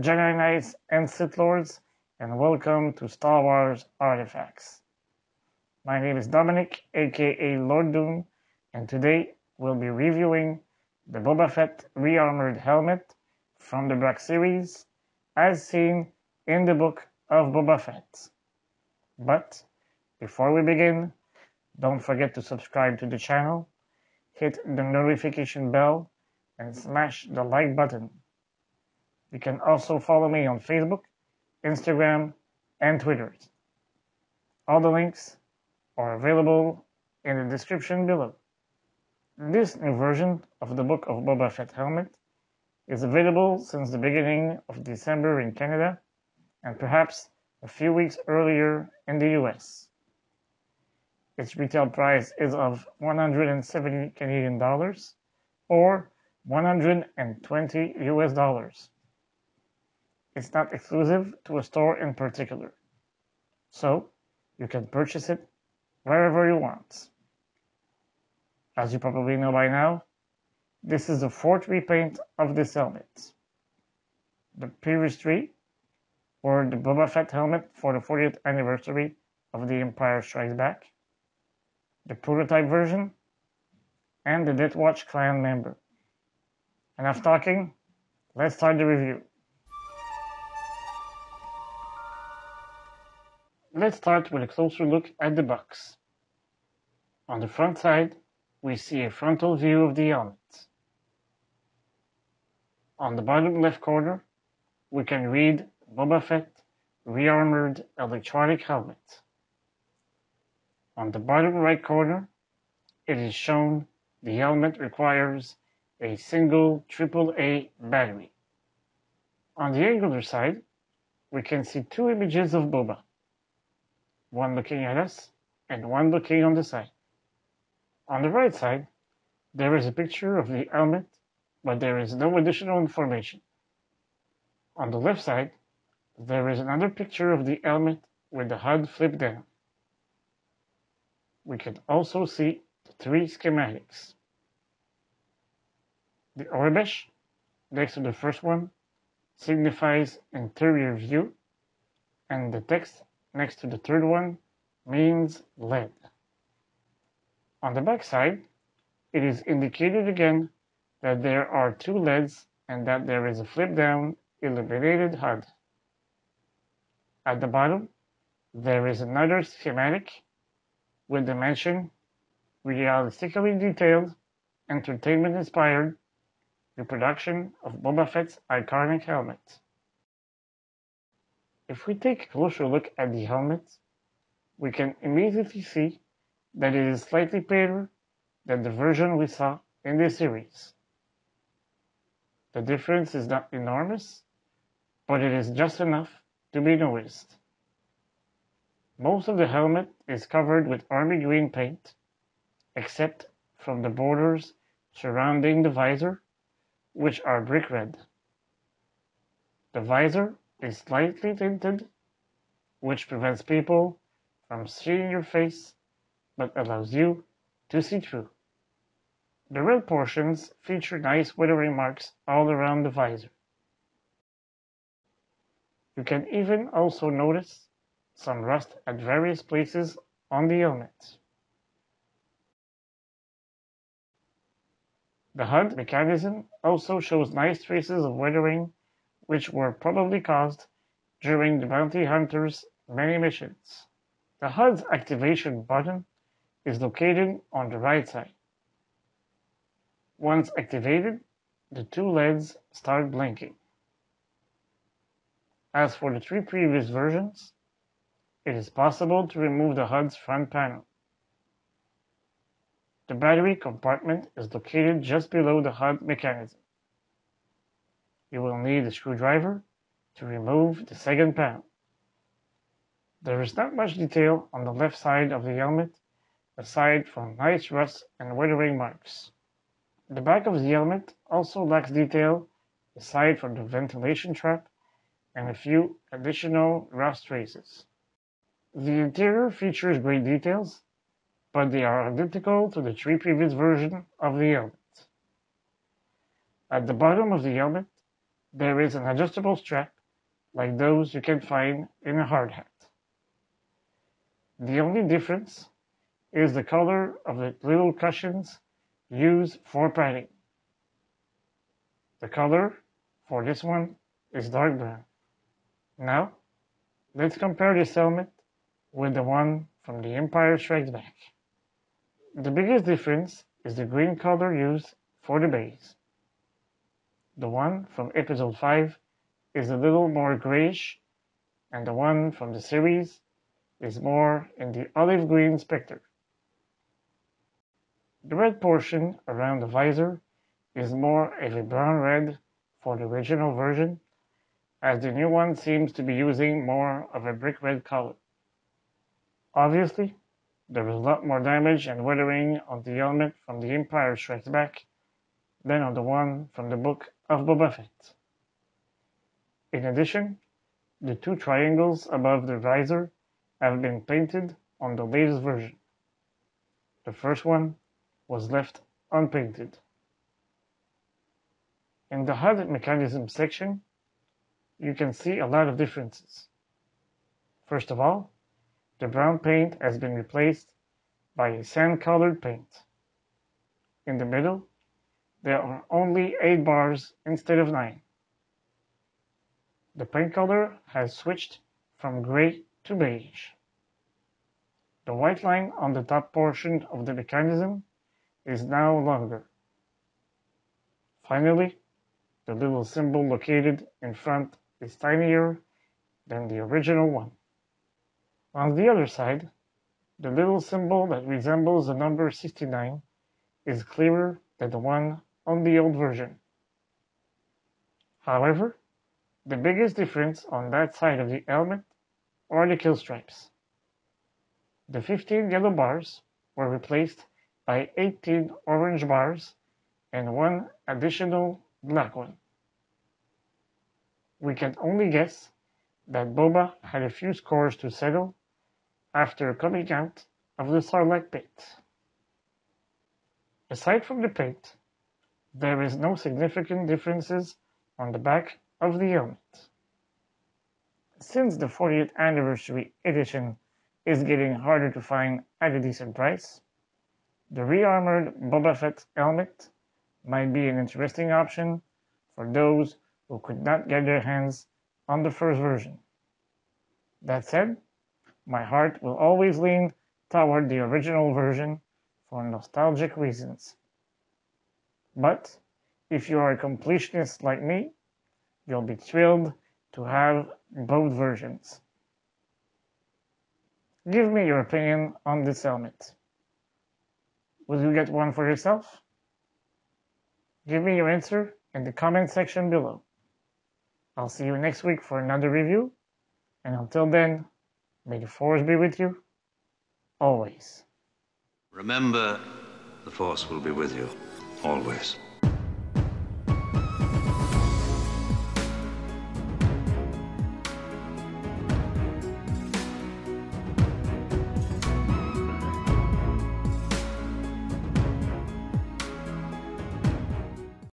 Jedi Knights and Sith Lords, and welcome to Star Wars Artifacts. My name is Dominic, aka Lord Doom, and today we'll be reviewing the Boba Fett Re-armoured helmet from the Black Series, as seen in the book of Boba Fett. But before we begin, don't forget to subscribe to the channel, hit the notification bell, and smash the like button. You can also follow me on Facebook, Instagram, and Twitter. All the links are available in the description below. This new version of the Book of Boba Fett helmet is available since the beginning of December in Canada and perhaps a few weeks earlier in the US. Its retail price is of 170 Canadian dollars or 120 US dollars. It's not exclusive to a store in particular, so you can purchase it wherever you want. As you probably know by now, this is the fourth repaint of this helmet. The previous three were the Boba Fett helmet for the 40th anniversary of The Empire Strikes Back, the prototype version, and the Death Watch clan member. Enough talking, let's start the review. Let's start with a closer look at the box. On the front side, we see a frontal view of the helmet. On the bottom left corner, we can read Boba Fett Re-armoured electronic helmet. On the bottom right corner, it is shown the helmet requires a single AAA battery. On the angular side, we can see two images of Boba, one looking at us and one looking on the side. On the right side, there is a picture of the helmet, but there is no additional information. On the left side, there is another picture of the helmet with the HUD flipped down. We can also see the three schematics. The Orbesh, next to the first one, signifies interior view, and the text next to the third one means LED. On the back side, it is indicated again that there are two LEDs and that there is a flip-down illuminated HUD. At the bottom, there is another schematic with the mention realistically detailed, entertainment-inspired reproduction of Boba Fett's iconic helmet. If we take a closer look at the helmet, we can immediately see that it is slightly paler than the version we saw in this series. The difference is not enormous, but it is just enough to be noticed. Most of the helmet is covered with army green paint, except from the borders surrounding the visor, which are brick red. The visor is slightly tinted, which prevents people from seeing your face, but allows you to see through. The red portions feature nice weathering marks all around the visor. You can even also notice some rust at various places on the helmet. The HUD mechanism also shows nice traces of weathering, which were probably caused during the bounty hunter's many missions. The HUD's activation button is located on the right side. Once activated, the two LEDs start blinking. As for the three previous versions, it is possible to remove the HUD's front panel. The battery compartment is located just below the HUD mechanism. You will need a screwdriver to remove the second panel. There is not much detail on the left side of the helmet, aside from nice rust and weathering marks. The back of the helmet also lacks detail, aside from the ventilation trap and a few additional rust traces. The interior features great details, but they are identical to the three previous versions of the helmet. At the bottom of the helmet, there is an adjustable strap like those you can find in a hard hat. The only difference is the color of the little cushions used for padding. The color for this one is dark brown. Now, let's compare this helmet with the one from The Empire Strikes Back. The biggest difference is the green color used for the base. The one from Episode 5 is a little more grayish, and the one from the series is more in the olive green spectrum. The red portion around the visor is more of a brown red for the original version, as the new one seems to be using more of a brick red color. Obviously, there is a lot more damage and weathering on the helmet from The Empire Strikes Back than on the one from the Book of Boba Fett. In addition, the two triangles above the visor have been painted on the latest version. The first one was left unpainted. In the HUD mechanism section, you can see a lot of differences. First of all, the brown paint has been replaced by a sand-colored paint. In the middle, there are only 8 bars instead of 9. The paint color has switched from gray to beige. The white line on the top portion of the mechanism is now longer. Finally, the little symbol located in front is tinier than the original one. On the other side, the little symbol that resembles the number 69 is clearer than the one on the old version. However, the biggest difference on that side of the helmet are the kill stripes. The 15 yellow bars were replaced by 18 orange bars and 1 additional black one. We can only guess that Boba had a few scores to settle after coming out of the Sarlacc pit. Aside from the paint, there is no significant differences on the back of the helmet. Since the 40th anniversary edition is getting harder to find at a decent price, the Re-armoured Boba Fett helmet might be an interesting option for those who could not get their hands on the first version. That said, my heart will always lean toward the original version for nostalgic reasons. But if you are a completionist like me, you'll be thrilled to have both versions. Give me your opinion on this helmet. Will you get one for yourself? Give me your answer in the comment section below. I'll see you next week for another review, and until then, may the Force be with you, always. Remember, the Force will be with you, always.